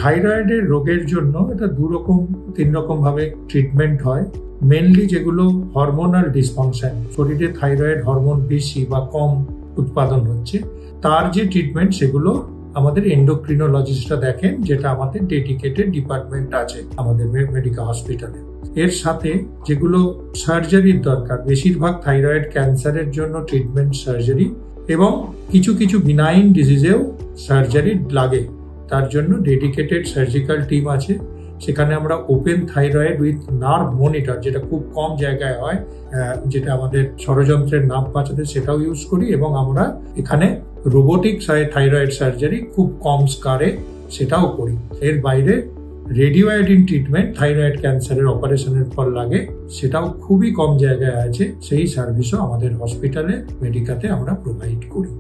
থাইরয়েডের রোগের জন্য এটা তিন রকম ভাবে ট্রিটমেন্ট হয়। মেনলি যেগুলো হরমোনাল ডিসফাংশন, শরীরে থাইরয়েড হরমোন বেশি বা কম উৎপাদন হচ্ছে, তার যে ট্রিটমেন্ট সেগুলো আমাদের এন্ডোক্রিনোলজিস্টরা দেখেন, যেটা আমাদের ডেডিকেটেড ডিপার্টমেন্ট আছে আমাদের মেডিকেল হসপিটালে। এর সাথে যেগুলো সার্জারির দরকার, বেশিরভাগ থাইরয়েড ক্যান্সারের জন্য ট্রিটমেন্ট সার্জারি, এবং কিছু কিছু বিনাইন ডিজিজেও সার্জারি লাগে, তার জন্য ডেডিকেটেড সার্জিক্যাল টিম আছে। সেখানে আমরা open thyroid with nerve monitor, যেটা খুব কম জায়গায় হয়, যেটা আমাদের ষড়যন্ত্রের নার্ভ বাঁচাতে, সেটাও ইউজ করি। এবং আমরা এখানে রোবোটিক থাইরয়েড সার্জারি খুব কম স্কারে সেটাও করি। এর বাইরে রেডিও আয়োডিন ট্রিটমেন্ট থাইরয়েড ক্যান্সারের অপারেশনের পর লাগে, সেটাও খুবই কম জায়গায় আছে। সেই সার্ভিসও আমাদের হসপিটালে মেডিকাতে আমরা প্রোভাইড করি।